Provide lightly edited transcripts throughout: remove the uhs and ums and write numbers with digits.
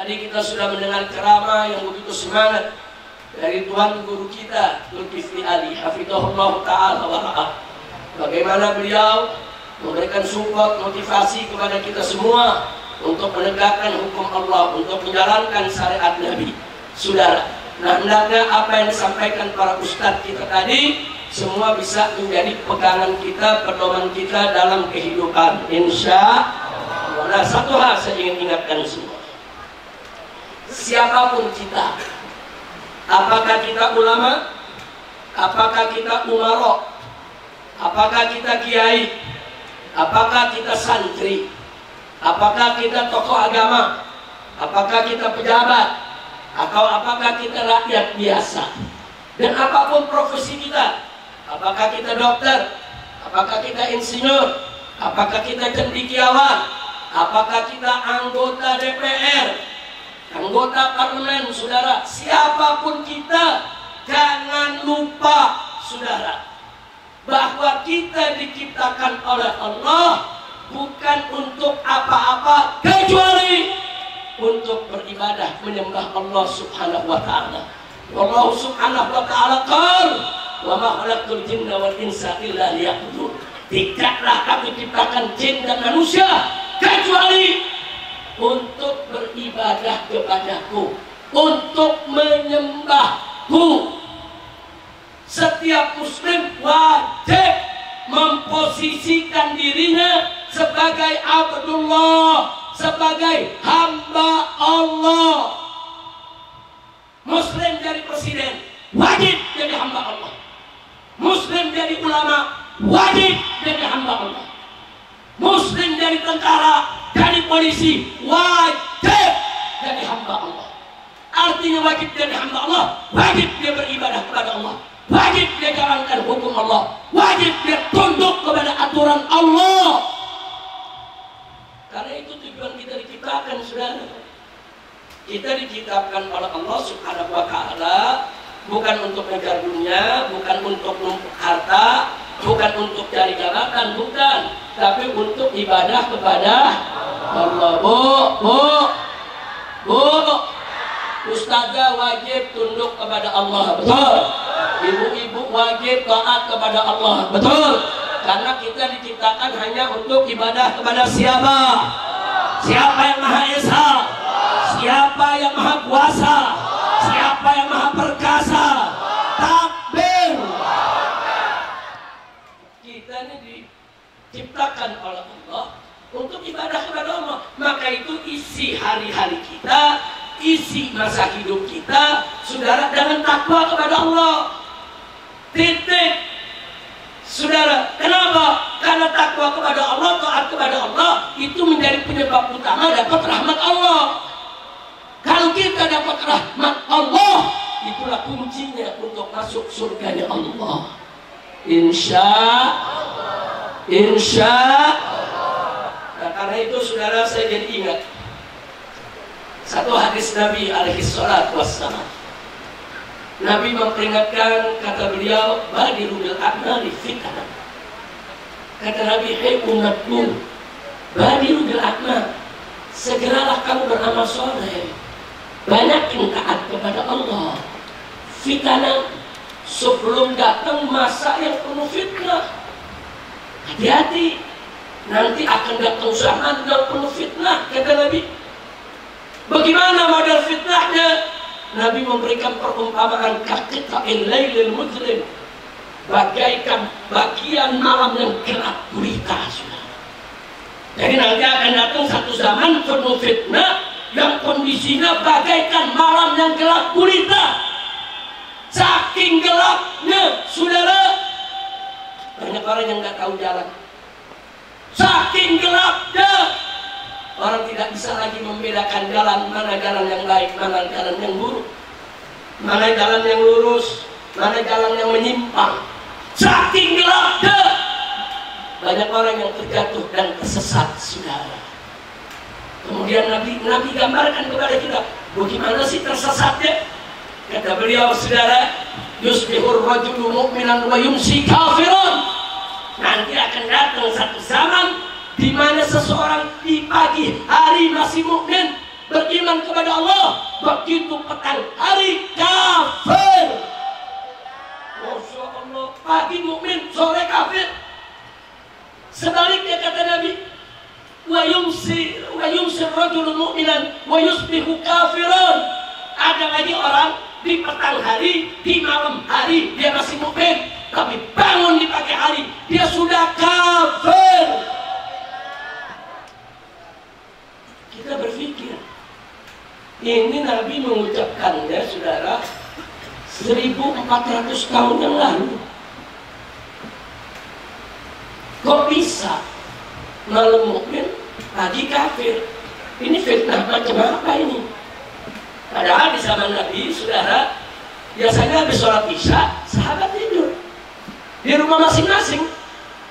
Tadi kita sudah mendengar ceramah yang begitu semangat dari Tuhan Guru kita, Zulkifli Ali, hafizahullah ta'ala wa ra'ah. Bagaimana beliau memberikan support, motivasi kepada kita semua untuk menegakkan hukum Allah, untuk menjalankan syariat Nabi. Saudara, nah hendaknya apa yang disampaikan para ustadz kita tadi semua bisa menjadi pegangan kita, pedoman kita dalam kehidupan, insya Allah. Nah, satu hal saya ingin ingatkan semua, siapapun kita, apakah kita ulama, apakah kita umaro, apakah kita kiai, apakah kita santri, apakah kita tokoh agama, apakah kita pejabat, atau apakah kita rakyat biasa, dan apapun profesi kita, apakah kita dokter, apakah kita insinyur, apakah kita cendekiawan, apakah kita anggota DPR, anggota parlemen, saudara, siapapun kita, jangan lupa, saudara, bahwa kita diciptakan oleh Allah bukan untuk apa-apa kecuali untuk beribadah, menyembah Allah subhanahu wa ta'ala. Allah subhanahu wa ta'ala qala wa ma khalaqtul jinna wal insa illa liya'budun. Tidaklah kami ciptakan jin dan manusia kecuali untuk beribadah kepadaku, untuk menyembahku. Setiap muslim wajib memposisikan dirinya sebagai abdullah, sebagai hamba Allah. Muslim jadi presiden, wajib jadi hamba Allah. Muslim jadi ulama, wajib jadi hamba Allah. Muslim jadi tentara, jadi polisi, wajib jadi hamba Allah. Artinya wajib jadi hamba Allah, wajib dia beribadah kepada Allah, wajib dia jalankan hukum Allah, wajib dia tunduk kepada aturan Allah. Karena itu tujuan kita diciptakan, saudara. Kita diciptakan oleh Allah subhanahu wa ta'ala bukan untuk mengejar dunia, bukan untuk numpuk harta, bukan untuk cari jabatan, bukan, tapi untuk ibadah kepada Allah. Bu, ustazah wajib tunduk kepada Allah, betul. Ibu-ibu wajib taat kepada Allah, betul. Karena kita diciptakan hanya untuk ibadah kepada siapa? Siapa yang Maha Esa? Siapa yang Maha Kuasa? Siapa yang Maha Perkasa? Takbir. Kita ini diciptakan oleh Allah untuk ibadah kepada Allah. Maka itu isi hari-hari kita, isi masa hidup kita, saudara, dengan takwa kepada Allah. Titik. Saudara, kenapa? Karena takwa kepada Allah, taat kepada Allah itu menjadi penyebab utama dapat rahmat Allah. Kalau kita dapat rahmat Allah, itulah kuncinya untuk masuk surganya Allah. Insya Allah. Nah, karena itu saudara, saya jadi ingat satu hadis Nabi alaihi salatu wassalam. Nabi memperingatkan, kata beliau, badiru bil a'mali fitnah. Kata Nabi, hei umatku, badiru bil a'mal, segeralah kamu beramal soleh, banyakin taat kepada Allah. Fitnah, sebelum datang masa yang penuh fitnah. Hati-hati, nanti akan datang zaman yang penuh fitnah, kata Nabi. Bagaimana model fitnahnya? Nabi memberikan perumpamaan kaqita'il lailil muzlim, bagaikan bagian malam yang gelap gulita. Jadi nanti akan datang satu zaman penuh fitnah yang kondisinya bagaikan malam yang gelap gulita. Saking gelapnya, saudara, banyak orang yang nggak tahu jalan. Saking gelapnya, orang tidak bisa lagi membedakan jalan, mana jalan yang baik, mana jalan yang buruk, mana jalan yang lurus, mana jalan yang menyimpang. Saking gelapnya, banyak orang yang terjatuh dan tersesat, saudara. Kemudian Nabi gambarkan kepada kita, bagaimana sih tersesatnya? Kata beliau, saudara, yusbihur rajulu mu'minan wa yumsi kafirun. Nanti akan datang satu zaman di mana seseorang di pagi hari masih mukmin, beriman kepada Allah, begitu petang hari kafir. Masya Allah, pagi mukmin, sore kafir. Sebaliknya kata Nabi, wa yumsi rajulun mu'minan wa yusbihu kafiran. Ada lagi orang di petang hari, di malam hari dia masih mukmin, tapi bangun di pagi hari dia sudah kafir. Kita berpikir, ini Nabi mengucapkannya, saudara, 1400 tahun yang lalu. Kok bisa malam mukmin, pagi kafir? Ini fitnah macam apa ini? Padahal di zaman Nabi, saudara, biasanya habis sholat isya, sahabat tidur di rumah masing-masing.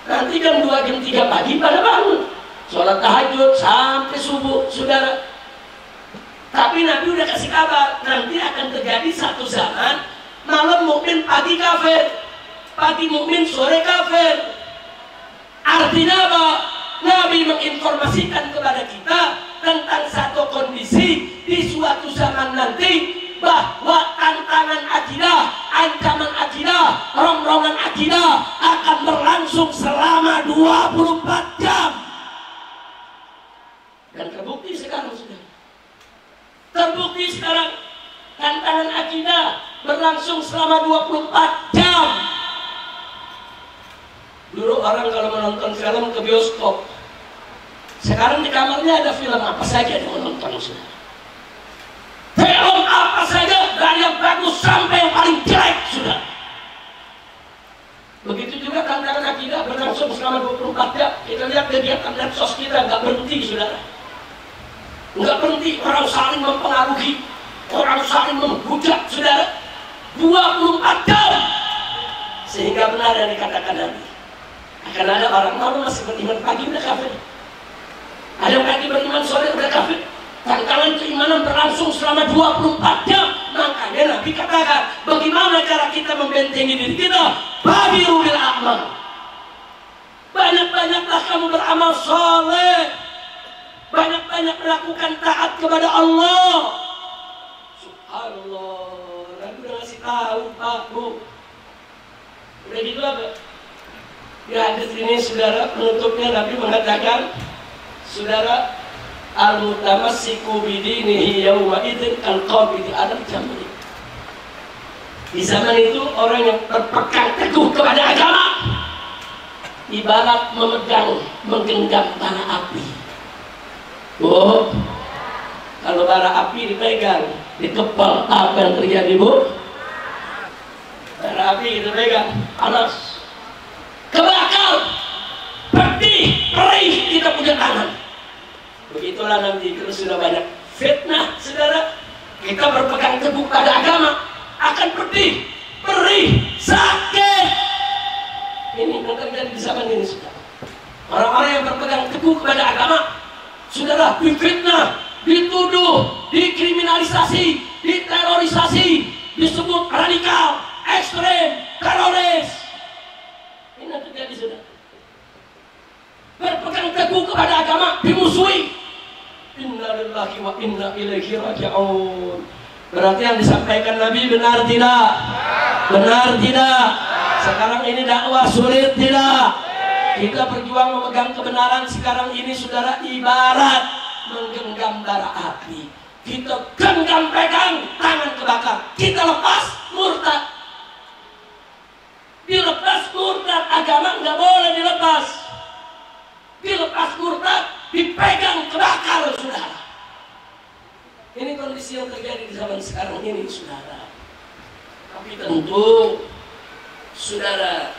Nanti jam 2, jam 3 pagi pada bangun, sholat tahajud sampai subuh, saudara. Tapi Nabi udah kasih kabar, nanti akan terjadi satu zaman malam mukmin, pagi kafir, pagi mukmin, sore kafir. Artinya apa? Nabi menginformasikan kepada kita tentang satu kondisi di suatu zaman nanti, bahwa tantangan akidah, ancaman akidah, rongrongan akidah akan berlangsung selama 24 jam. Dan terbukti sekarang sudah. Terbukti sekarang tantangan akidah berlangsung selama 24 jam. Dulu orang kalau menonton film ke bioskop, sekarang di kamarnya ada film apa saja yang menonton, sudah. Film apa saja, dari yang bagus sampai yang paling jelek, sudah. Begitu juga tantangan akidah berlangsung selama 24 jam. Kita lihat kegiatan medsos kita nggak berhenti, saudara. Nggak berhenti, orang saling mempengaruhi, orang saling menghujat, saudara. 24 jam. Sehingga benar yang dikatakan Nabi, akan ada orang malu masih beriman pagi udah kafir, ada yang pagi beriman sore udah kafir. Tantangan keimanan berlangsung selama 24 jam. Makanya Nabi katakan, bagaimana cara kita membentengi diri kita? Badiru bil a'mal. Banyak-banyaklah kamu beramal soleh, banyak-banyak melakukan taat kepada Allah. Subhanallah, Nabi udah ngasih tahu, Pak, Bu. Udah gitu apa? Di hadis ini, saudara, penutupnya Nabi mengatakan, saudara, al-mutamassiku bidinihi yawma idzin al-qabidi 'ala al-jamri. Di zaman itu orang yang berpegang teguh kepada agama ibarat menggenggam bara api. Bu, kalau bara api dipegang, dikepal, apa yang terjadi, Bu? Bara api dipegang, panas, kebakar, pedih, perih, kita punya tangan. Begitulah nanti kalau sudah banyak fitnah, saudara, kita berpegang teguh pada agama akan pedih, perih, sakit. Ini yang terjadi di zaman ini, saudara. Orang-orang yang berpegang teguh kepada agama, saudara, difitnah, dituduh, dikriminalisasi, diterorisasi, disebut radikal, ekstrem, teroris. Ini yang terjadi, saudara. Berpegang teguh kepada agama dimusuhi. Inna lillahi wa inna ilaihi raji'un. Berarti yang disampaikan Nabi benar tidak? Benar tidak? Sekarang ini dakwah sulit tidak? Kita berjuang memegang kebenaran sekarang ini, saudara, ibarat menggenggam bara api. Kita genggam pegang, tangan kebakar. Kita lepas, murtad. Dilepas murtad, agama nggak boleh dilepas. Dilepas murtad, dipegang kebakar, saudara. Ini kondisi yang terjadi di zaman sekarang ini, saudara. Tapi tentu, saudara,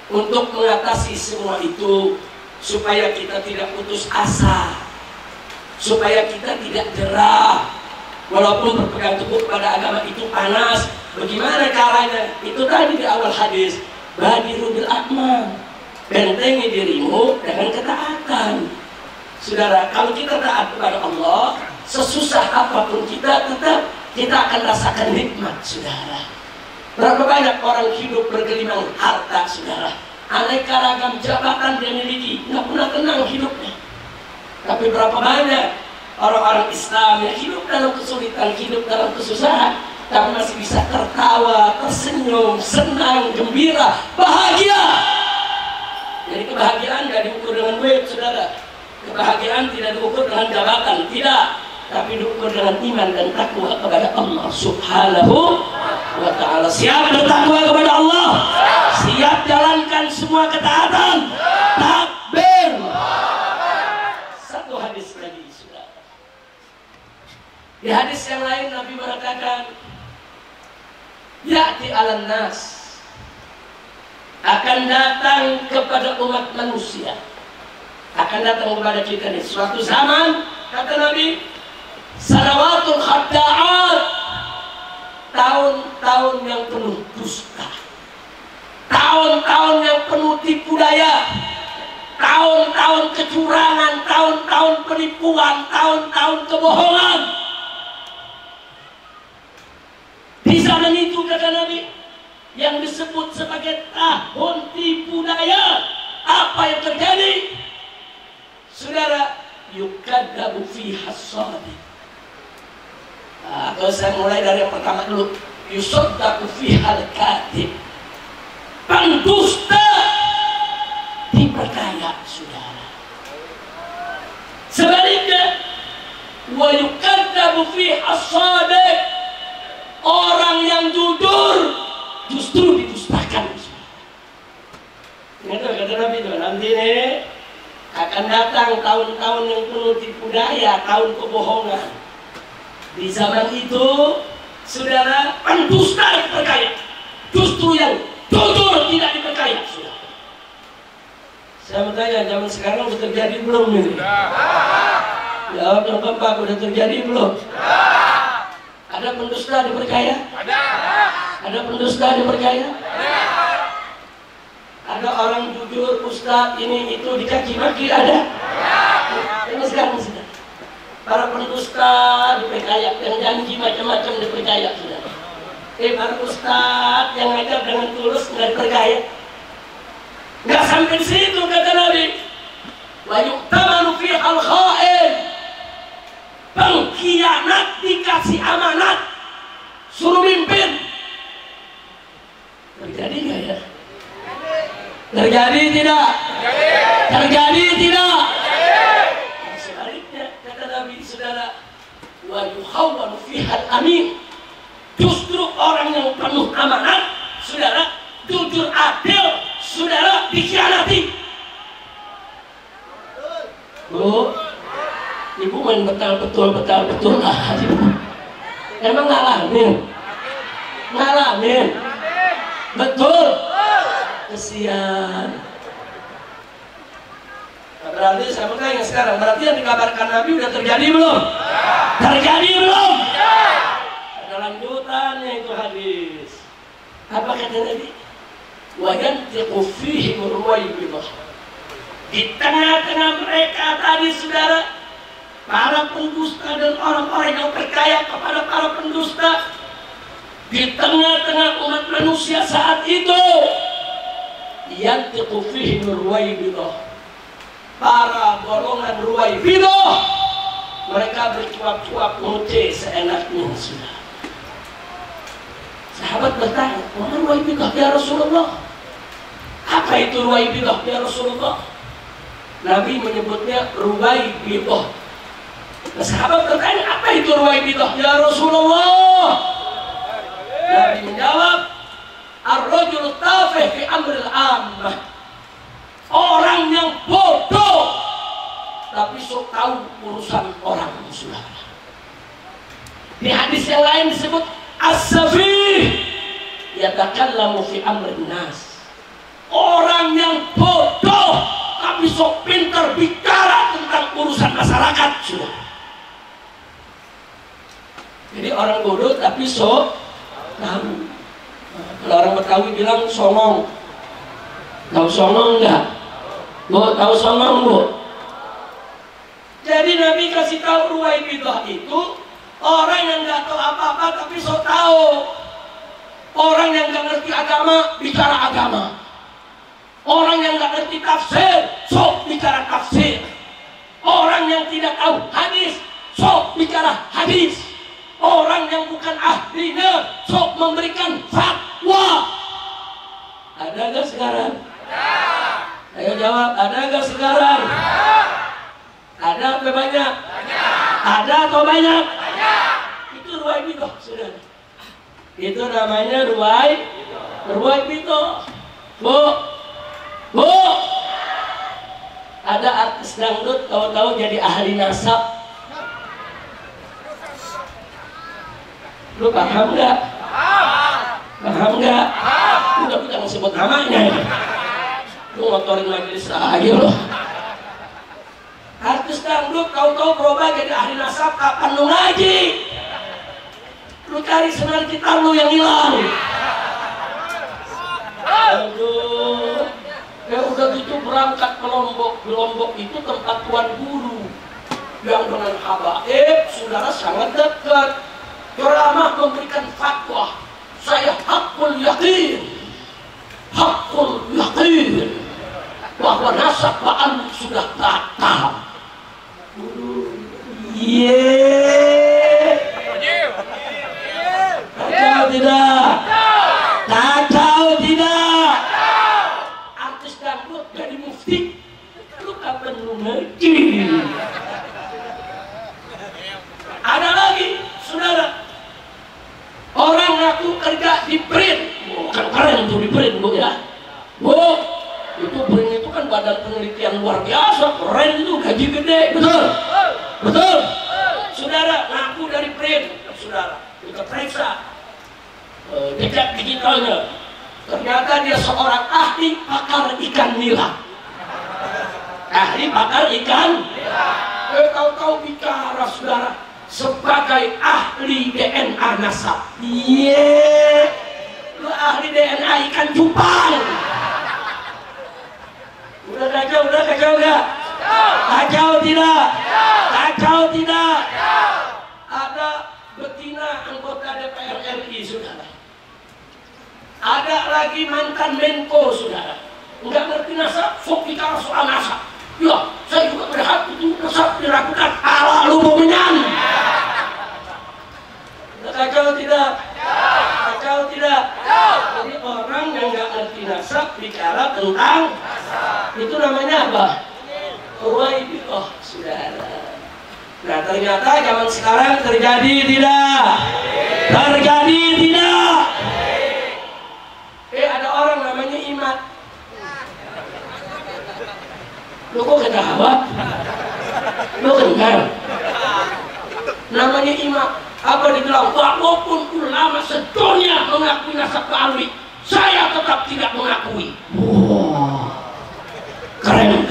untuk mengatasi semua itu, supaya kita tidak putus asa, supaya kita tidak jerah, walaupun berpegang teguh kepada agama itu panas. Bagaimana caranya? Itu tadi di awal hadis, badiru bil a'mal. Bentengi dirimu dengan ketaatan. Saudara, kalau kita taat kepada Allah, sesusah apapun kita, tetap kita akan rasakan nikmat, saudara. Berapa banyak orang hidup bergelimang harta, saudara. Aneka ragam jabatan dia miliki, nggak pernah tenang hidupnya. Tapi berapa banyak orang-orang Islam yang hidup dalam kesulitan, hidup dalam kesusahan, tapi masih bisa tertawa, tersenyum, senang, gembira, bahagia. Jadi kebahagiaan tidak diukur dengan duit, saudara. Kebahagiaan tidak diukur dengan jabatan, tidak, tapi diukur dengan iman dan takwa kepada Allah Subhanahu wa ta'ala. Siap bertakwa kepada Allah, siap jalankan semua ketaatan. Takbir. Satu hadis lagi, saudara. Di hadis yang lain Nabi mengatakan, ya'ti 'alan nas, akan datang kepada umat manusia, akan datang kepada kita di suatu zaman, kata Nabi, sanawatul khadda'at, tahun-tahun yang penuh dusta, tahun-tahun yang penuh tipu daya, tahun-tahun kecurangan, tahun-tahun penipuan, tahun-tahun kebohongan. Di zaman itu, kata Nabi, yang disebut sebagai tahun tipu daya, apa yang terjadi? Saudara, yukadabu fiha shadiq. Kalau saya mulai dari yang pertama dulu, yusaddaku fiha al-kadhib. Pendusta diperkaya, saudara. Sebaliknya, wa yukadabu fiha shadiq. Orang yang jujur justru didustakan. Itu kata Nabi itu, nanti ini akan datang tahun-tahun yang penuh tipu daya, tahun kebohongan. Di zaman itu, saudara, pendusta diperkaya, justru yang jujur tidak diperkaya. Saudara, saya bertanya, zaman sekarang sudah terjadi belum ini? Jawab yang keempat, sudah terjadi belum? Ada pendusta diperkaya? Ada pendusta diperkaya? Ada orang jujur, ustaz ini itu dicaci maki, ada? Ini sekarang sudah. Para pendusta diperkaya, yang janji macam-macam dipercaya, sudah. Para ustaz yang ngajar dengan tulus nggak dipercaya. Nggak sampai di situ, kata Nabi. Wa yu'tamanu fi al-kha'in. Pengkhianat dikasih amanat, suruh mimpin. Terjadi nggak ya? Terjadi tidak? Terjadi tidak? Sebaliknya, kata Nabi, saudara, wa yukhawwanu fiha al-amin. Justru orang yang penuh amanat, saudara, jujur adil, saudara, dikhianati. Bu, ibu main betul. Emang ngalamin, betul. Kesian. Berarti saya bertanya sekarang, berarti yang dikabarkan Nabi udah terjadi belum? Terjadi belum? Ada lanjutannya itu hadis. Apa kata Nabi? Wa yantiqu fihi ruwaybidah. Di tengah-tengah mereka tadi, saudara, para pendusta dan orang-orang yang percaya kepada para pendusta, di tengah-tengah umat manusia saat itu, yantiqu fihi ruwaybidah, para golongan ruwaybidah, mereka bercuap-cuap ngoceh seenaknya, sudah. Sahabat bertanya, "Wa ruwaybidah ya Rasulullah?" Apa itu ruwaybidah ya Rasulullah? Nabi menyebutnya ruwaybidah. Nah, sahabat bertanya, apa itu ruwaybidah ya Rasulullah? Nabi menjawab, ar-rajul tafih fi amril ammah. Orang yang bodoh tapi sok tahu urusan orang, saudara. Di hadis yang lain disebut as-safih yatakallamu fi amrin nas. Orang yang bodoh tapi sok pintar bicara tentang urusan masyarakat, saudara. Jadi orang bodoh tapi sok tahu. Kalau orang Betawi bilang songong. Tahu songong enggak? Bu, tahu songong, Bu? Jadi Nabi kasih tahu ruwaybidah itu orang yang nggak tahu apa-apa tapi sok tahu. Orang yang nggak ngerti agama bicara agama. Orang yang nggak ngerti tafsir sok bicara tafsir. Orang yang tidak tahu hadis sok bicara hadis. Orang yang bukan ahlinya sok memberikan fatwa. Ada gak sekarang? Ada. Ayo jawab, ada gak sekarang? Ada atau banyak? Ada atau banyak? Itu ruwai bito, saudara. Itu namanya ruwai bito. Bu, ada artis dangdut tahu-tahu jadi ahli nasab. Lu paham nggak? Paham nggak? Udah jangan sebut namanya. Lu ngotorin majelis aja lo. Artis dangdut tahu-tahu berubah jadi ahli nasab. Kapan lu ngaji? Lu cari senar gitar lu yang hilang. Aduh, udah gitu berangkat ke Lombok. Di Lombok itu tempat tuan guru yang dengan habaib saudara sangat dekat. Ceramah memberikan fatwa. Saya hakul yakin bahwa nasab ba'al sudah batal. Kacau tidak? Kacau tidak? Artis dangdut jadi mufti. Lu kapan lu ngaji? Ada lagi, saudara. Orang ngaku kerja di print. Kan keren tuh di print, Bu ya. Bu, itu print itu kan badan penelitian luar biasa. Keren itu, gaji gede. Betul? Betul? Saudara ngaku dari print. Saudara, kita periksa jejak digitalnya. Ternyata dia seorang ahli pakar ikan nila. Ahli pakar ikan nila. Tahu-tahu bicara, saudara, sebagai ahli DNA nasab. Lu ahli DNA ikan cupang. Udah kacau gak? Kacau tidak? Kacau tidak? Ada betina anggota DPR RI, saudara. Ada lagi mantan Menko, saudara. Enggak ngerti nasab, sok bicara soal nasab. Ya, saya juga berhak itu nasab dilakukan ala lu menyan. Kacau tidak? Kacau tidak? Jadi orang yang nggak ngerti nasab bicara tentang nasab. Itu namanya apa? Ruwai bito, saudara. Nah ternyata zaman sekarang terjadi tidak? Terjadi tidak? Ada orang namanya Imat. Lu kok ketawa? Lu kenal? Namanya Imat. Apa dibilang? Walaupun ulama sedunia mengakui nasab ba'alwi, saya tetap tidak mengakui. Wow. Keren.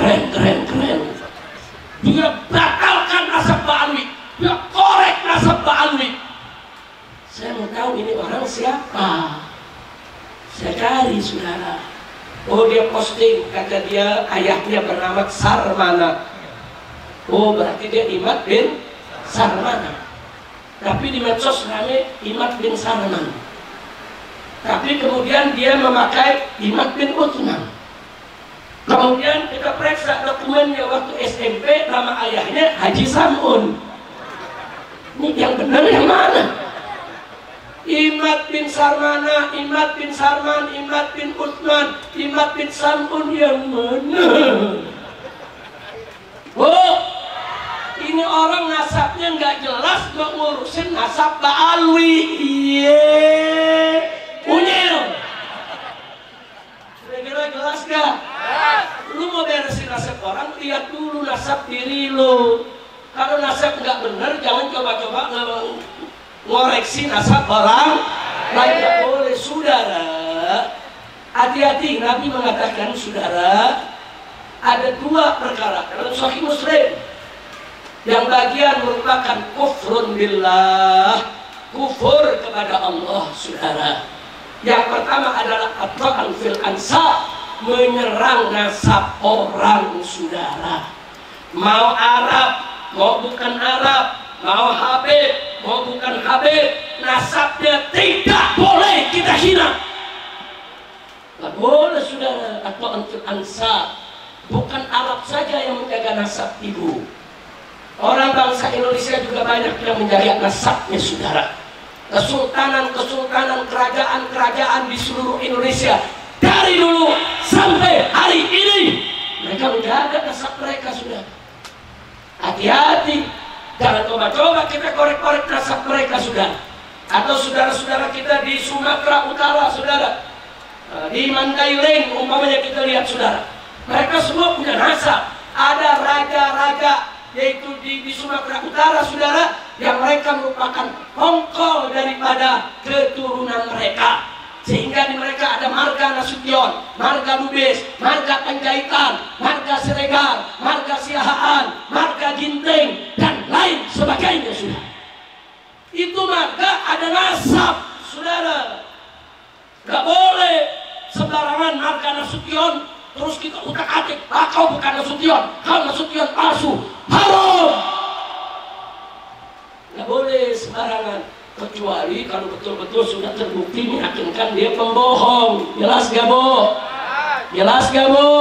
Dia batalkan nasab ba'alwi, dia korek nasab ba'alwi. Saya mau tahu ini orang siapa. Saya cari, saudara. Oh, dia posting, kata dia ayahnya bernama Sarmana. Oh, berarti dia Imat bin Sarmana. Tapi di medsos rame Imat bin Sarman. Tapi kemudian dia memakai Imat bin Utsman. Kemudian kita periksa dokumennya waktu SMP, nama ayahnya Haji Samun. Ini yang benar yang mana? Imat bin Sarmana, Imat bin Sarman, Imat bin Utsman, Imat bin Samun yang mana? Oh, ini orang nasabnya nggak jelas, mengurusin nasab ba'alwi. Unyil. Kira-kira jelas gak? Lu mau beresin nasab orang, lihat dulu nasab diri lu. Kalau nasab nggak bener, jangan coba-coba ngoreksi nasab orang lain. Nggak boleh, saudara. Hati-hati, Nabi mengatakan, saudara, ada dua perkara dalam Sahih Muslim yang bagian merupakan kufrun billah, kufur kepada Allah, saudara. Yang pertama adalah at-ta'an fil ansab, menyerang nasab orang, saudara. Mau Arab, mau bukan Arab, mau Habib, mau bukan Habib, nasabnya tidak boleh kita hina. Tidak boleh, saudara. At-ta'an fil ansab, bukan Arab saja yang menjaga nasab ibu. Orang bangsa Indonesia juga banyak yang menjaga nasabnya, saudara. Kesultanan-kesultanan, kerajaan-kerajaan di seluruh Indonesia dari dulu sampai hari ini mereka menjaga nasab mereka, saudara. Hati-hati, jangan coba-coba kita korek-korek nasab mereka, saudara. Atau saudara-saudara kita di Sumatera Utara, saudara, di Mandailing umpamanya kita lihat, saudara, mereka semua punya nasab. Ada raja-raja yaitu di Sumatera Utara, saudara, yang mereka merupakan pongkol daripada keturunan mereka, sehingga di mereka ada marga Nasution, marga Lubis, marga Panjaitan, marga Siregar, marga Siahaan, marga Ginting, dan lain sebagainya, saudara. Itu marga ada nasab, saudara. Gak boleh sembarangan marga Nasution terus kita utak-atik, kau bukan Nasution, kau Nasution palsu, haram. Nggak boleh sembarangan, kecuali kalau betul-betul sudah terbukti meyakinkan dia pembohong. Jelas gak, Bu? Jelas gak, Bu?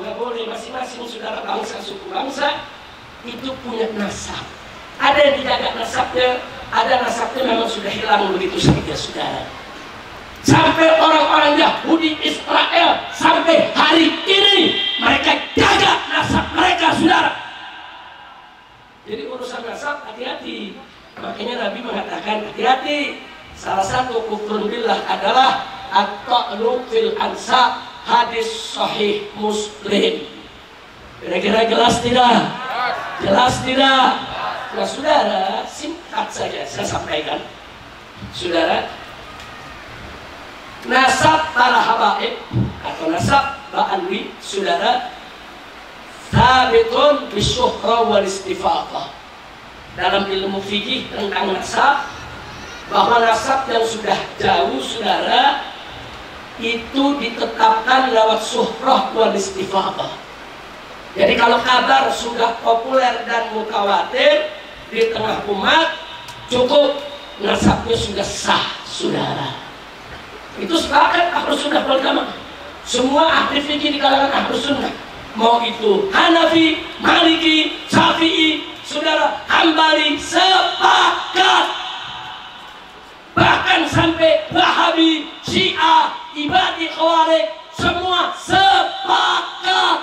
Nggak boleh. Masing-masing saudara bangsa, suku bangsa itu punya nasab. Ada yang dijaga nasabnya, ada nasabnya memang sudah hilang begitu saja, saudara. Sampai orang-orang Yahudi Israel sampai hari ini mereka jaga nasab mereka, saudara. Jadi urusan nasab hati-hati. Makanya Nabi mengatakan hati-hati. Salah satu kufrun billah adalah at-ta'nu fil ansab, hadis sahih Muslim. Kira-kira jelas tidak? Jelas tidak? Nah, saudara, singkat saja saya sampaikan, saudara. Nasab para habaib atau nasab ba'alwi, saudara, sabitun bisyuhra wal istifaqah. Dalam ilmu fikih tentang nasab, bahwa nasab yang sudah jauh, saudara, itu ditetapkan lewat syuhrah wal istifaqah. Jadi kalau kabar sudah populer dan mutawatir di tengah umat, cukup nasabnya sudah sah, saudara. Itu sepakat Ahlus Sunnah wal Jamaah. Semua ahli fikih di kalangan Ahlus Sunnah, mau itu Hanafi, Maliki, Syafi'i, saudara, Hambali, sepakat. Bahkan sampai Wahabi, Syiah, Ibadi, Khawarij, semua sepakat.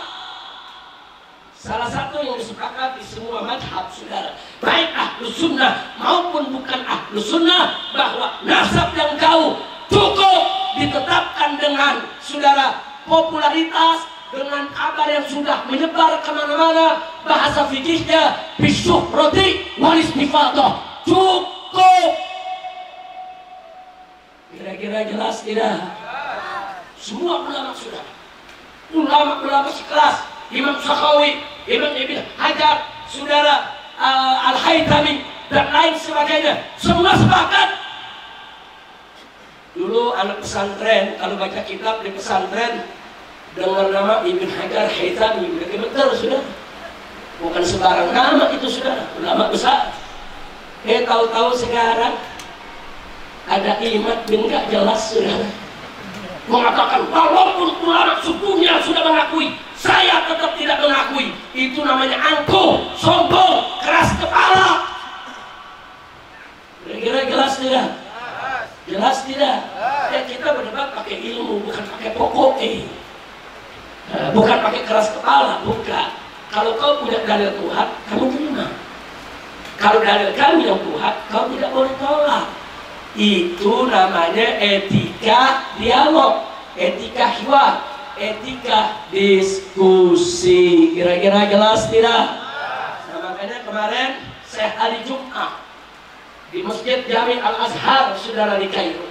Salah satu yang disepakati semua madhab, saudara, baik Ahlus Sunnah maupun bukan Ahlus Sunnah, bahwa nasab yang jauh cukup ditetapkan dengan, saudara, popularitas, dengan kabar yang sudah menyebar kemana-mana. Bahasa fikihnya bisyuhrati wal istifaqah, cukup. Kira-kira jelas tidak? Semua ulama, sudah, ulama-ulama sekelas Imam Sakhawi, Imam Ibn Hajar, saudara, Al-Haythami, dan lain sebagainya, semua sepakat. Dulu anak pesantren kalau baca kitab di pesantren dengan nama Ibn Hajar Haythami, mereka betul, sudah, bukan sembarang nama itu, sudah, ulama besar. Tahu-tahu sekarang ada imat bin gak jelas, sudah, mengatakan walaupun ulama sukunya sudah mengakui, saya tetap tidak mengakui. Itu namanya angkuh, sombong, keras kepala. Kira-kira jelas tidak? Jelas tidak? Ya, kita berdebat pakai ilmu, bukan pakai pokoknya. Bukan pakai keras kepala, bukan. Kalau kau punya dalil kuat, kamu terima. Kalau dalil kami yang kuat, kau tidak boleh tolak. Itu namanya etika dialog, etika hiwar, etika diskusi. Kira-kira jelas tidak? Nah, makanya kemarin saya hari Jumat di Masjid Jami Al-Azhar, saudara, di Kairo,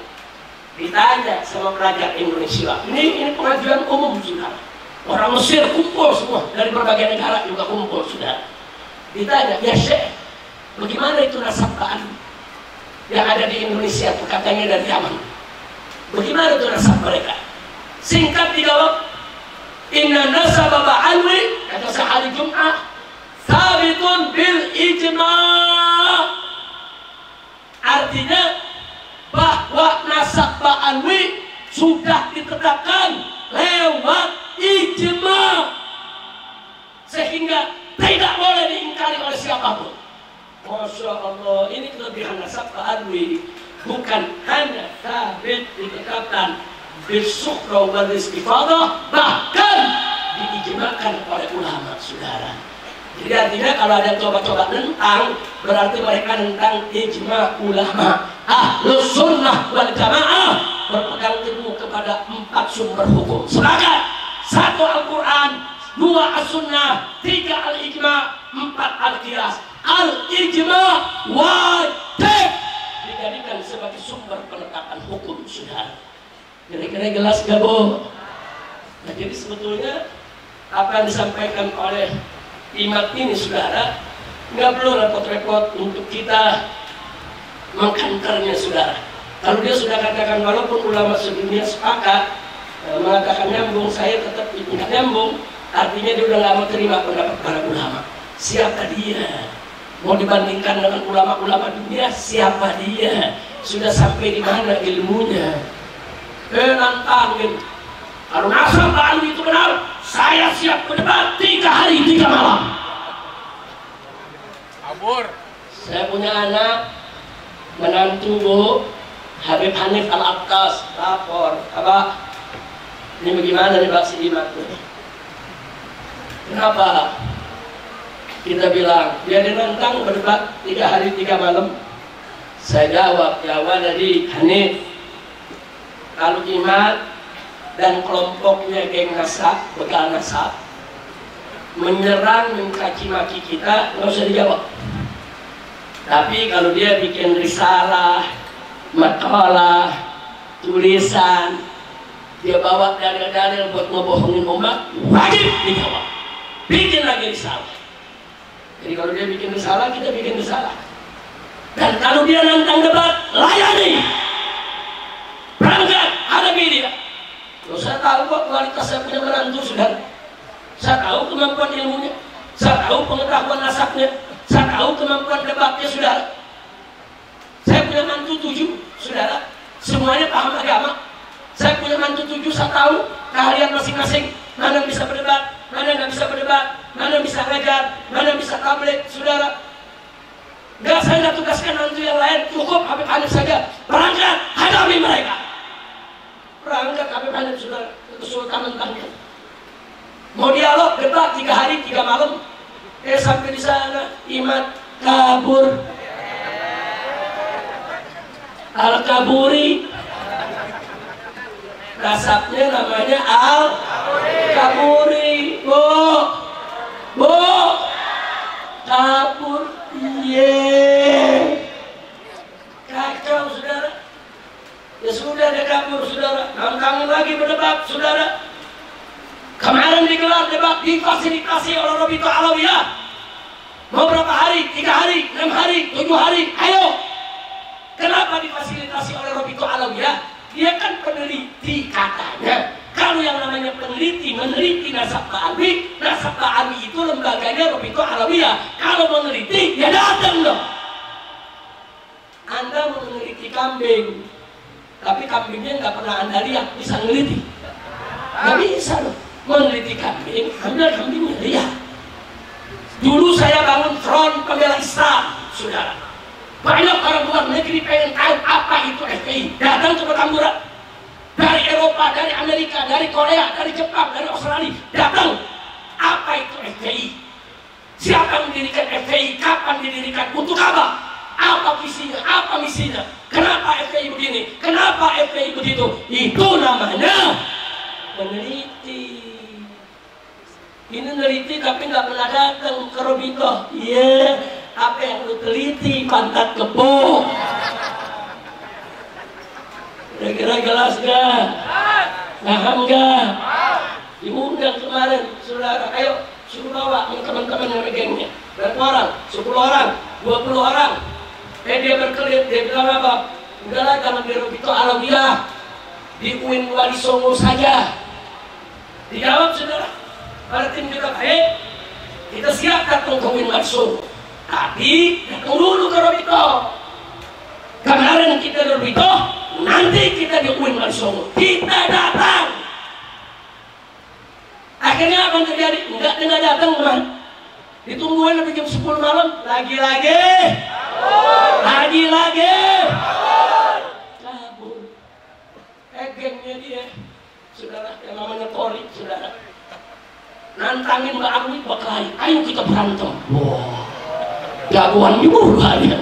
ditanya sama pelajar Indonesia. Ini pengajian umum, saudara. Orang Mesir kumpul semua, dari berbagai negara juga kumpul, saudara. Ditanya, ya Syekh, bagaimana itu nasab Ba'alwi yang ada di Indonesia, katanya dari Yaman? Bagaimana itu nasab mereka? Singkat dijawab, inna nasab Ba'alwi, kata saya hari Jumat, sabitun bil ijma'. Artinya bahwa nasab Ba'alwi sudah ditetapkan lewat ijma'. sehingga tidak boleh diingkari oleh siapapun. Masya Allah, ini kelebihan nasab Pak Alwi. Bukan hanya tabit ditetapkan bisukra wal istifadah, bahkan diijmakan oleh ulama, saudara. Jadi artinya kalau ada coba-coba nentang, berarti mereka nentang ijma ulama. Ahlus sunnah wal jamaah berpegang teguh kepada 4 sumber hukum. Sepakat. 1 Al-Quran, 2 As-Sunnah, 3 Al-Ijma, 4 Al-Qiyas. Al-Ijma wajib dijadikan sebagai sumber penetapan hukum, saudara. Kira-kira jelas gak, Bu? Nah, jadi sebetulnya apa yang disampaikan oleh Imam ini, saudara, nggak perlu repot-repot untuk kita mengkanternya, saudara. Kalau dia sudah katakan walaupun ulama sedunia sepakat mengatakan nyambung, saya tetap tidak nyambung, artinya dia udah nggak mau terima pendapat para ulama. Siapa dia? Mau dibandingkan dengan ulama-ulama dunia? Siapa dia? Sudah sampai di mana ilmunya? Nantangin. Kalau nasab Pak Alwi itu benar, saya siap berdebat 3 hari 3 malam. Abur. Saya punya anak menantu, Bu, Habib Hanif Al-Attas, lapor, apa? Ini bagaimana nih Pak Sidimat? Kenapa? Kita bilang, dia dinantang berdebat 3 hari 3 malam. Saya jawab, ya waladi Hanif, kalau Imat dan kelompoknya geng nasab, begal nasab, menyerang, mencaci maki kita, nggak usah dijawab. Tapi kalau dia bikin risalah, makalah, tulisan, dia bawa dalil-dalil buat ngebohongin umat, wajib dijawab. Bikin lagi risalah. Jadi kalau dia bikin risalah, kita bikin risalah. Dan kalau dia nantang debat, layani. Berangkat, hadapi dia. Loh, saya tahu kok kualitas saya punya menantu, saudara. Saya tahu kemampuan ilmunya, saya tahu pengetahuan nasabnya, saya tahu kemampuan debatnya, saudara. Saya punya mantu 7, saudara. Semuanya paham agama. Saya punya mantu 7, saya tahu keahlian masing-masing. Mana yang bisa berdebat, mana yang nggak bisa berdebat, mana yang bisa ngajar, mana yang bisa tabligh, saudara. Enggak, saya nggak tugaskan mantu yang lain, cukup Habib Hanif saja. Berangkat, hadapi mereka. Berangkat Habib Hanif, saudara, ke Kesultanan Banten. Mau dialog, debat 3 hari 3 malam. Sampai di sana Imat kabur. Al-Kaburi, nasabnya namanya Al-Kaburi. Bu, kabur. Kacau, saudara. Ya sudah, dia kabur, saudara. Nantangin lagi berdebat, saudara. Kemarin digelar debat difasilitasi oleh Rabithah Alawiyah. Mau berapa hari? 3 hari, 6 hari, 7 hari? Ayo. Kenapa difasilitasi oleh Rabithah Alawiyah? Dia kan peneliti katanya. Kalau yang namanya peneliti, meneliti nasab Pak Alwi, nasab Pak Alwi itu lembaganya Rabithah Alawiyah. Kalau meneliti, ya datang dong. Anda meneliti kambing, tapi kambingnya nggak pernah Anda lihat, bisa meneliti? Nggak bisa dong. Meneliti kambing, ambil kambingnya, lihat. Dulu saya bangun front pembela Islam, saudara. Banyak orang luar negeri pengen tahu apa itu FPI. Datang ke Petamburan. Dari Eropa, dari Amerika, dari Korea, dari Jepang, dari Australia. Datang. Apa itu FPI? Siapa mendirikan FPI? Kapan didirikan? Untuk apa? Apa visinya? Apa misinya? Kenapa FPI begini? Kenapa FPI begitu? Itu namanya meneliti. Ini neliti tapi nggak pernah datang ke Rabithah. Iya, apa yang lu teliti? Pantat kebo. Kira-kira jelas gak? Paham gak? Diundang kemarin, saudara. Ayo, suruh bawa teman-teman yang gengnya. Berapa orang? 10 orang, 20 orang. Dia berkelit, dia bilang apa? Udahlah, jangan di Rabithah Alawiyah, di UIN Wali Songo saja. Dijawab, saudara. Pada tim juga, kita siap datang ke UIN Wali Songo, tapi datang dulu ke Rabithah. Kemarin kita di Rabithah, nanti kita di UIN Wali Songo. Kita datang. Akhirnya apa yang terjadi? Enggak datang teman. Ditungguin sampai jam 10 malam, lagi-lagi kabur. Gengnya dia, saudara, yang namanya Kori, saudara, nantangin Mbak Arwi Baklai, ayo kita berantem. Wah, jagoan juga dia.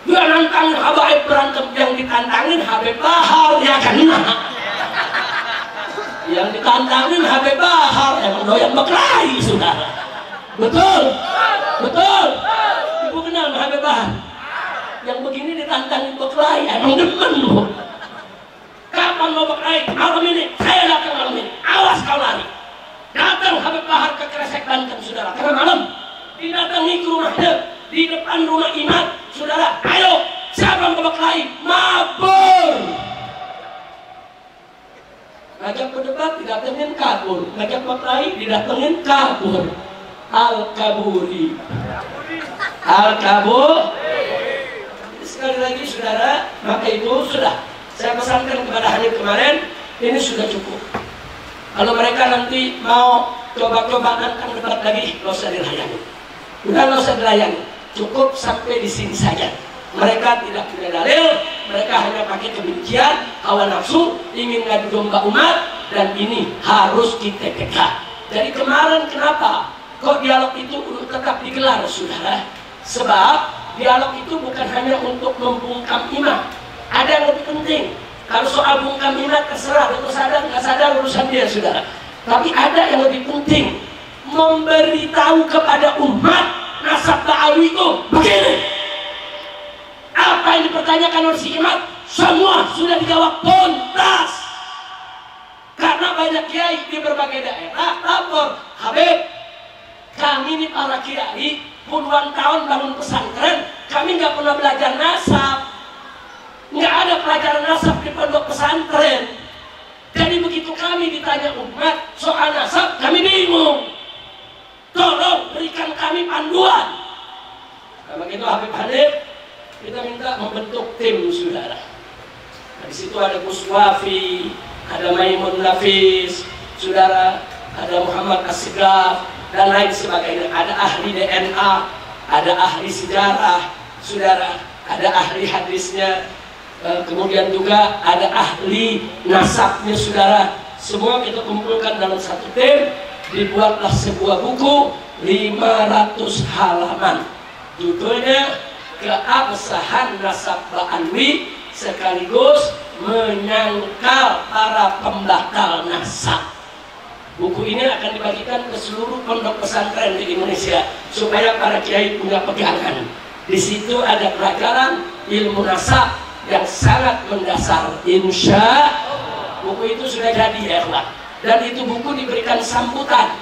Dia nantangin Habaib berantem, yang ditantangin Habib Bahar, ya kan? Yang ditantangin Habib Bahar, emang doyan Baklai, saudara. Betul. Ibu kenal Habib Bahar? Yang begini ditantangin Baklai, emang demen loh. Kapan mau Baklai? Malam ini, saya datang malam ini. Awas kau lari. Datang Habib Bahar ke Kresek Banten, saudara. Karena malam didatangi ke rumahnya, di depan rumah Imam, saudara. Ayo, siapa mau Baklai? Mabur. Ngajak berdebat didatengin kabur, ngajak Baklai didatengin kabur. Al-Kaburi. Sekali lagi saudara, maka itu sudah saya pesankan kepada Hanif kemarin, ini sudah cukup. Kalau mereka nanti mau coba-coba nantang debat lagi, nggak usah dilayani. Udah nggak usah dilayani, cukup sampai di sini saja. Mereka tidak punya dalil, mereka hanya pakai kebencian, hawa nafsu, ingin ngadu domba umat, dan ini harus kita cegah. Jadi kemarin kenapa kok dialog itu tetap digelar, saudara? Sebab dialog itu bukan hanya untuk membungkam imam. Ada yang lebih penting. Kalau soal bungkam imam terserah, itu sadar nggak sadar urusan dia, saudara. Tapi ada yang lebih penting, memberitahu kepada umat nasab Ba'alwi itu begini. Apa yang dipertanyakan oleh si imam, semua sudah dijawab tuntas. Karena banyak kiai di berbagai daerah lapor, Habib, kami ini para kiai puluhan tahun bangun pesantren, kami nggak pernah belajar nasab, nggak ada pelajaran nasab di pondok pesantren. Jadi begitu kami ditanya umat soal nasab, kami bingung. Tolong berikan kami panduan. Nah, begitu Habib Hanif, kita minta membentuk tim, saudara. Nah, di situ ada Gus Wafi, ada Maimun Nafis, saudara, ada Muhammad Asigaf, dan lain sebagainya. Ada ahli DNA, ada ahli sejarah, saudara, ada ahli hadisnya, kemudian juga ada ahli nasabnya, saudara. Semua kita kumpulkan dalam satu tim, dibuatlah sebuah buku 500 halaman. Judulnya Keabsahan Nasab Ba'alwi, sekaligus menyangkal para pembakal nasab. Buku ini akan dibagikan ke seluruh pondok pesantren di Indonesia supaya para kiai punya pegangan. Di situ ada pelajaran ilmu nasab yang sangat mendasar. Insya buku itu sudah jadi, ya ikhwan. Dan itu buku diberikan sambutan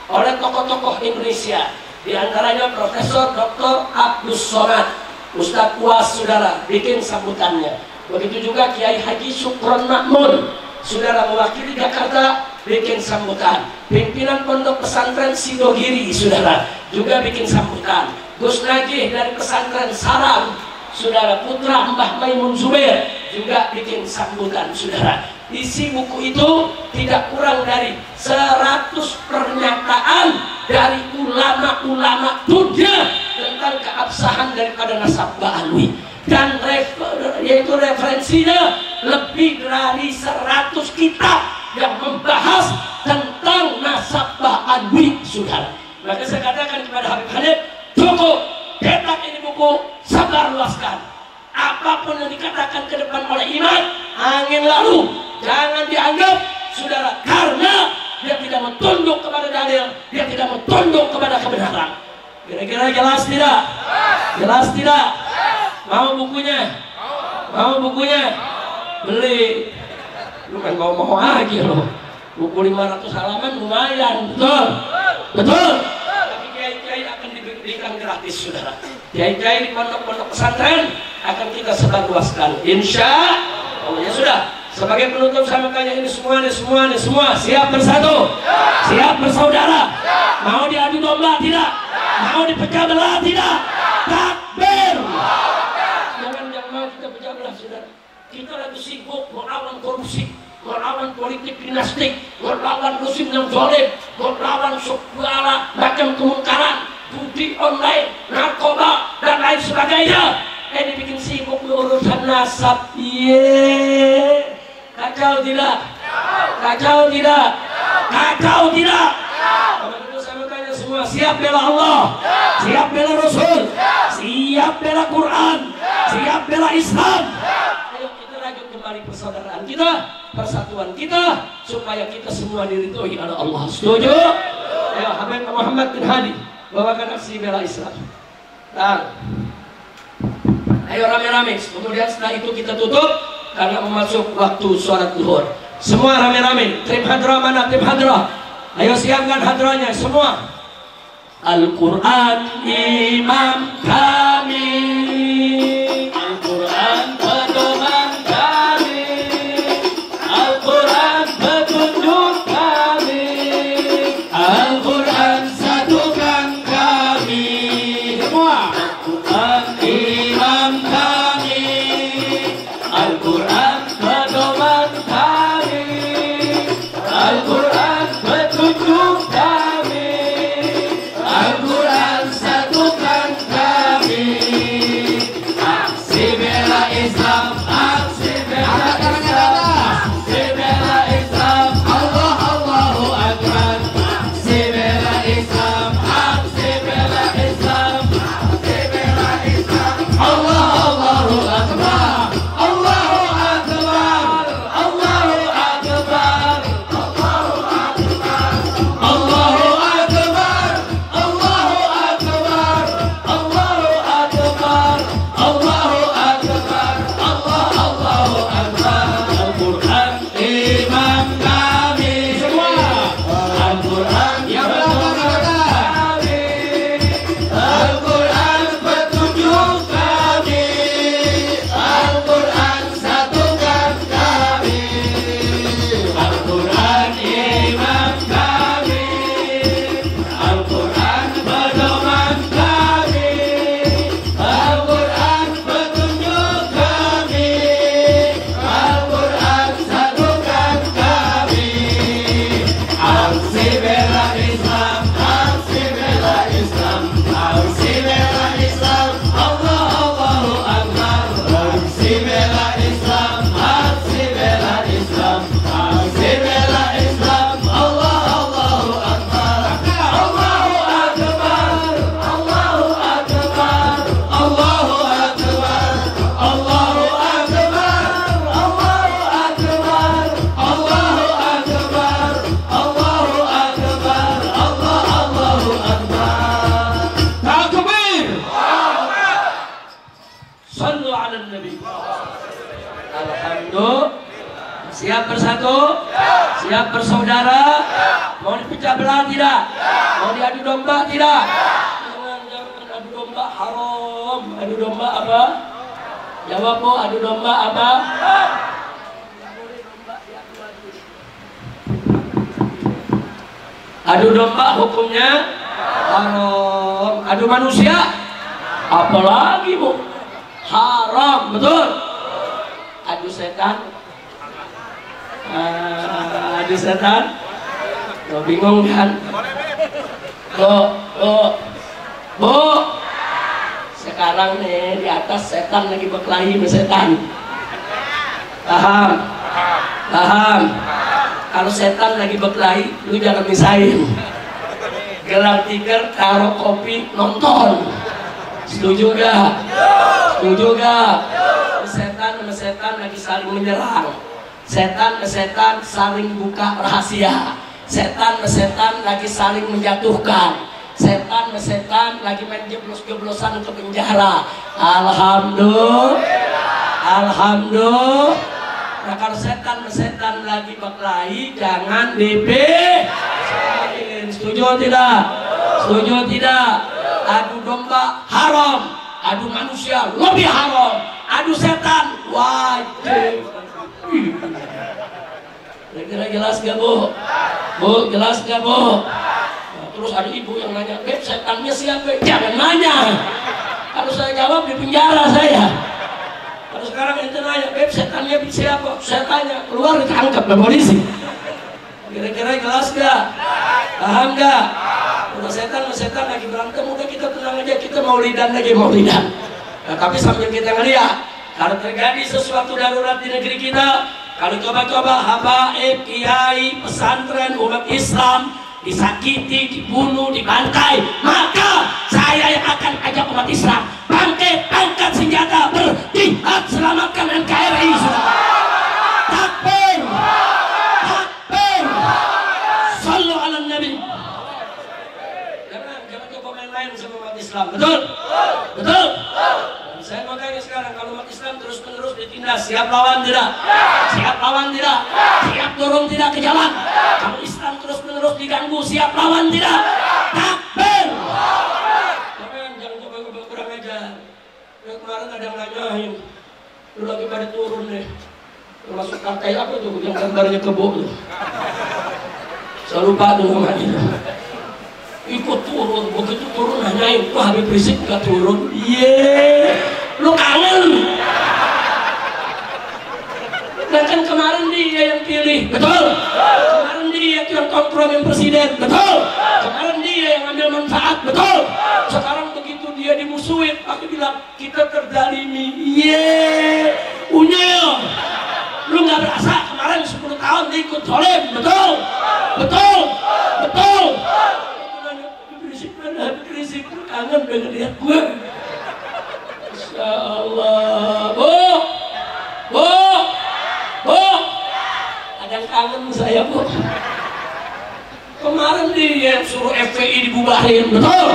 oleh tokoh-tokoh Indonesia, di antaranya Profesor Dr. Abdus Somad, Ustadz Uas, saudara, bikin sambutannya. Begitu juga Kiai Haji Sukron Makmun, saudara, mewakili Jakarta, bikin sambutan. Pimpinan Pondok Pesantren Sidogiri, saudara, juga bikin sambutan. Gus Najih dari Pesantren Saram, saudara, putra Mbah Maimun Zubair, juga bikin sambutan, saudara. Isi buku itu tidak kurang dari 100 pernyataan dari ulama-ulama dunia tentang keabsahan daripada nasab Ba'alwi. Dan yaitu referensinya lebih dari 100 kitab yang membahas tentang nasab Ba'alwi, saudara. Maka saya katakan kepada Habib Hanif, cukup, cetak ini buku, sabar luaskan. Apapun yang dikatakan ke depan oleh imam, angin lalu, jangan dianggap, saudara, karena dia tidak mau tunduk kepada dalil, dia tidak mau tunduk kepada kebenaran. Kira-kira jelas tidak? Jelas tidak? Mau bukunya? Mau bukunya? Beli. Lu kan mau lagi loh. Buku 500 halaman lumayan, betul? Betul? Tapi kiai-kiai akan diberikan gratis, saudara. Kiai-kiai di pondok-pondok pesantren akan kita sebarluaskan. Insya Allah. Ya sudah. Sebagai penutup saya tanya ini semua siap bersatu, siap bersaudara, mau diadu domba tidak, mau dipecah belah tidak, takbir. Jangan mau kita pecah belah, saudara. Kita lagi sibuk melawan korupsi, melawan politik dinastik, melawan musim yang zalim, melawan segala macam kemungkaran, judi online, narkoba dan lain sebagainya. Ini bikin sibuk urusan nasab. Kacau tidak? Kacau tidak? Kacau tidak? Saya tanya semua, siap bela Allah, siap bela Rasul, siap bela Quran, siap bela Islam. Ayo kita rajut kembali persaudaraan kita, persatuan kita, supaya kita semua diridhoi oleh Allah. Setuju? Ayo Habib Muhammad bin Hadi bawakan aksi bela Islam. Dan ayo rame-rame. Kemudian setelah itu kita tutup karena memasuk waktu sholat zuhur. Semua rame-rame. Tim hadrah mana? Tim hadrah. Ayo siapkan hadrahnya semua. Al-Quran imam kami, Al-Quran pedoman kami, Al-Quran petunjuk kami, Al-Quran satukan kami. Semua. Al-Quran imam kami, Al-Quran pedoman kami, Al-Quran petunjuk kami, Al-Quran satukan kami. Aksi bela Islam, aksi bela Islam, aksi bela Islam, Allah Allahu Akbar. Aksi bela Islam, aksi bela Islam, aksi bela Islam, Allah Allahu Akbar. Allahu Akbar, Allahu Akbar, Allahu Akbar, Allahu Akbar, Allahu Akbar, Allahu Akbar, Allahu Akbar, Allahu Akbar. Al-Quran imam kami semua, Al-Quran pedoman kami, Al-Quran petunjuk kami, Al-Quran satukan kami, Al-Quran imam kami, Al-Quran pedoman kami, Al-Quran petunjuk kami, Al-Quran satukan kami. Aksi bela Islam, aksi bela Islam, aksi bela Islam, Allah Allahu Akbar. Aksi bela Islam, aksi bela Islam, aksi bela Islam, Allah Allahu Akbar. Allahu Akbar, Allahu Akbar, Allahu Akbar, Allahu Akbar, Allahu Akbar, Allahu Akbar, Allahu Akbar, Allahu Akbar. Takbir. Sallu ala Nabi. Alhamdulillah. Siap bersatu? Siap bersaudara? Mau dipecah belah tidak? Mau diadu domba tidak? Jangan adu domba, haram. Adu domba apa? Jawab Bu, adu domba apa? Adu domba hukumnya haram. Adu manusia apalagi Bu? Haram, betul? Adu setan, adu setan, lo bingung kan? Bu, sekarang nih di atas setan lagi berkelahi sama setan. Paham? Paham? Kalau setan lagi berkelahi, lu jangan misahin. Gelar tikar, taruh kopi, nonton. Setuju gak? Setuju gak? Setan sama setan lagi saling menyerang. Setan sama setan saling buka rahasia. Setan sama setan lagi saling menjatuhkan. Setan sama setan lagi main jeblos-jeblosan ke penjara. Alhamdulillah. Alhamdulillah. Nah kalau setan sama setan lagi berkelahi, jangan dipisahin. Setuju tidak? Setuju tidak? Adu domba haram, adu manusia lebih haram, adu setan wajib. Kira-kira jelas gak Bu? Bu, jelas gak Bu? Nah, terus ada ibu yang nanya, Beb, setannya siapa? Jangan nanya. Kalau saya jawab di penjara saya. Kalau sekarang ente nanya, Beb, setannya siapa? Saya tanya, keluar ditangkap sama polisi. Kira-kira jelas gak? Paham gak? Udah setan lagi berantem, udah kita tenang aja, kita maulidan lagi maulidan. Nah, tapi sambil kita ngeliat, kalau terjadi sesuatu darurat di negeri kita, kalau coba-coba habaib, kiai, pesantren, umat Islam disakiti, dibunuh, dibantai, maka saya yang akan ajak umat Islam bangkit, angkat senjata, berjihad, selamatkan NKRI. Takbir, takbir, sallu ala nabi. Jangan coba main-main sama umat Islam, betul? Betul? Dan saya mau tanya sekarang, kalau umat Islam terus-menerus ditindas, siap lawan tidak? Siap lawan tidak? Siap dorong tidak ke jalan? Kalau Islam terus-menerus diganggu, siap lawan tidak? Takbir! Jangan coba kurang ajar. Kemarin ada yang nanyain, lu lagi pada turun nih, termasuk partai apa tuh yang gambarnya kebo tuh? Saya lupa tuh namanya. Ikut turun, begitu turun nanyain, wah Habib Rizik gak turun? Yeay, lu kangen? Nah kan kemarin dia yang pilih, betul? Kemarin dia yang kompromi presiden, betul? Kemarin dia yang ambil manfaat, betul? Sekarang begitu dia dimusuhin, aku bilang kita terzalimi. Yeay, unyil, lu gak berasa kemarin 10 tahun diikut zalim, betul? Betul? Betul? Habib Rizik kangen dengan lihat gue. Masya Allah. Bu, ada yang kangen saya, Bu. Kemarin dia suruh FPI dibubarin, betul?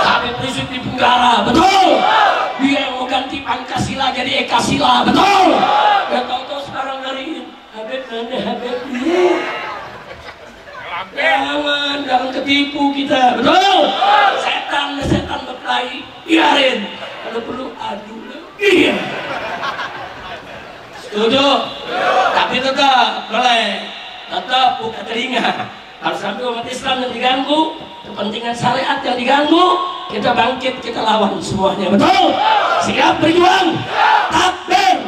Habib Rizik di penjara, betul? Dia yang mau ganti Pancasila jadi Ekasila, betul? Gak tau sekarang nyariin Habib mana Habib dia. Jangan ketipu kita, betul? Setan berkelahi, biarin. Kalau perlu adu lagi. Setuju? Tapi tetap boleh, tetap buka telinga. Kalau sampai umat Islam yang diganggu, kepentingan syariat yang diganggu, kita bangkit, kita lawan semuanya, betul? Siap berjuang, takbir.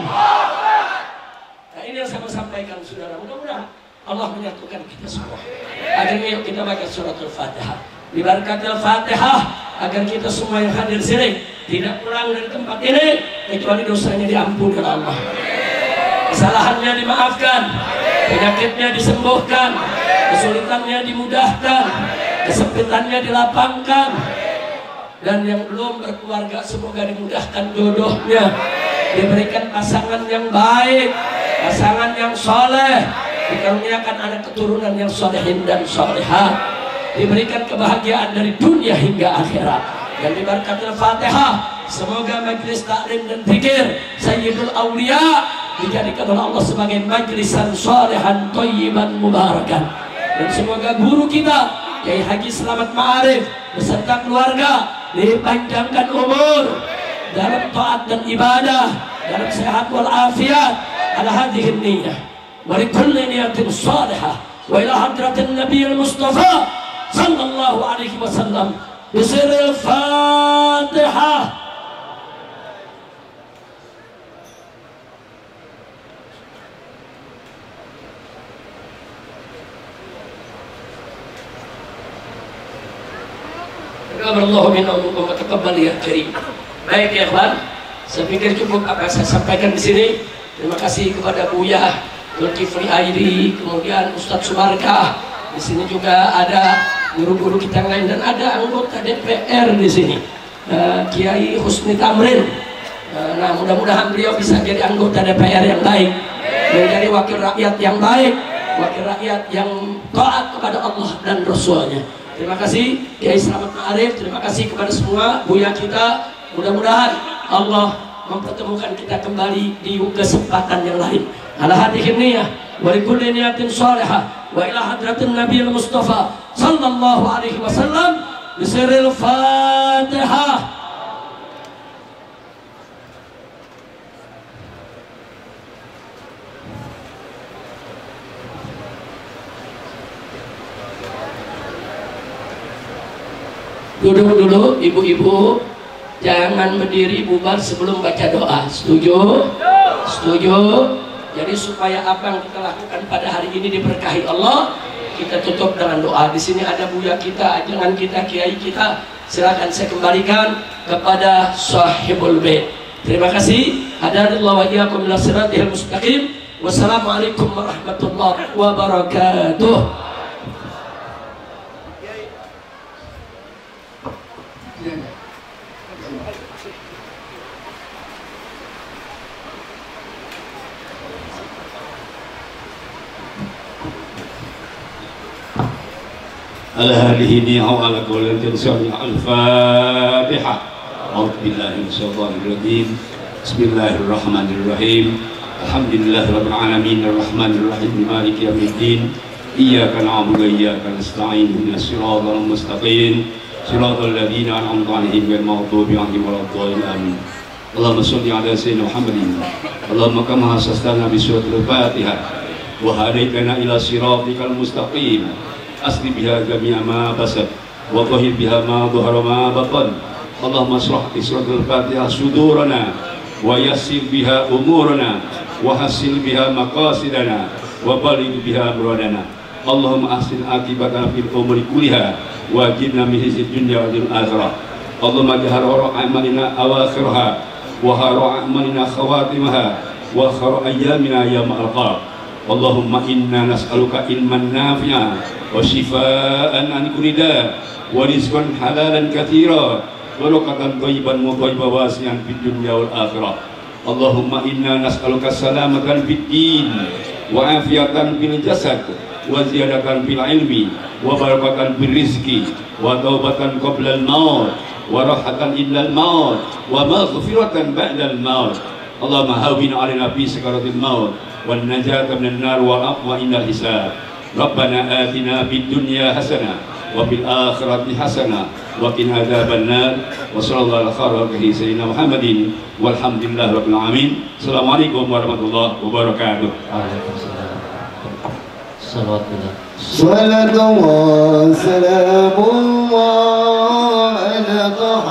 Nah ini yang saya mau sampaikan, saudara. Mudah-mudahan Allah menyatukan kita semua. Akhirnya yuk kita baca surat Al-Fatihah. Di berkat Al-Fatihah, agar kita semua yang hadir sini tidak pulang dari tempat ini kecuali dosanya diampuni oleh Allah, kesalahannya dimaafkan, penyakitnya disembuhkan, kesulitannya dimudahkan, kesempitannya dilapangkan, dan yang belum berkeluarga semoga dimudahkan jodohnya, diberikan pasangan yang baik, pasangan yang soleh, dikaruniakan anak keturunan yang solehin dan solehah, diberikan kebahagiaan dari dunia hingga akhirat. Dan di berkat Al-Fatihah, semoga majlis taklim dan zikir Sayyidul Aulia dijadikan oleh Allah sebagai majlisan solehan thayyiban mubarakan. Dan semoga guru kita Kiai Haji Selamat Ma'arif beserta keluarga dipanjangkan umur dalam taat dan ibadah, dalam sehat wal afiat, ala hadhihi niyyah wa likulli niyatin salihah wa ila hadratin nabiyil mustafa sallallahu alaihi wasallam bisiril Fatihah. Allahu minna wa taqabbal ya karim. Baik ya ikhwan, saya pikir cukup apa yang saya sampaikan di sini. Terima kasih kepada Buya Zulkifli Airi, kemudian Ustadz Sumarkah. Di sini juga ada guru-guru kita yang lain dan ada anggota DPR di sini, Kiai Husni Tamrin. Nah, mudah-mudahan beliau bisa jadi anggota DPR yang baik, menjadi wakil rakyat yang baik, wakil rakyat yang taat kepada Allah dan Rasulnya. Terima kasih Kiai Selamat Ma'arif, terima kasih kepada semua buya kita. Mudah-mudahan Allah mempertemukan kita kembali di kesempatan yang lain. Ala hadhihi niyyah wa likulli niyatin shalihah wa ila hadratin nabiyil mustafa sallallahu alaihi wasallam bisiril Fatihah. Duduk dulu ibu-ibu, Jangan berdiri bubar sebelum baca doa. Setuju? Setuju? Jadi supaya apa yang kita lakukan pada hari ini diberkahi Allah, kita tutup dengan doa. Di sini ada buya kita, ajangan kita, kiai kita. Silakan saya kembalikan kepada sahibul bait. Terima kasih. Hadanallahu wa iyyakum ila siratal mustaqim. Wassalamualaikum warahmatullahi wabarakatuh. على هذه النعم على قول الإنسان الفاتحة أعوذ بالله من الشيطان الرجيم بسم الله الرحمن الرحيم الحمد لله رب العالمين الرحمن الرحيم مالك يوم الدين إياك نعبد وإياك نستعين اهدنا الصراط المستقيم صراط الذين أنعمت عليهم غير المغضوب عليهم ولا الضالين آمين اللهم صل على سيدنا محمد اللهم كما حسستنا بسورة الفاتحة وهديتنا إلى صراطك المستقيم أسلم بها جميع ما بسط وطهر بها ما ظهر ما بطن اللهم اشرح بسورة الفاتحة صدورنا ويسر بها أمورنا وحسن بها مقاصدنا وبلغ بها مرادنا اللهم أحسن عاقبتنا في الأمور كلها وأجرنا من خزي الدنيا والآخرة اللهم اجعل خير أعمالنا أواخرها وخير أعمالنا خواتمها وخير أيامنا يوم ألقاك اللهم إنا نسألك علما نافعا وشفاء عن كل داء ورزقا حلالا كثيرا ورزقا طيبا مطيبا واسعا في الدنيا والآخرة اللهم إنا نسألك سلامة في الدين وعافية في الجسد وزيادة في العلم وبركة في الرزق وتوبة قبل الموت وراحة إلا الموت ومغفرة بعد الموت اللهم هون علينا في سكرات الموت والنجاة من النار والعفو عند الحساب ربنا آتنا في الدنيا حسنة وفي الآخرة حسنة وقنا عذاب النار وصلى الله على خير سيدنا محمد والحمد لله رب العالمين السلام عليكم ورحمة الله وبركاته. صلاة الله سلام الله على طه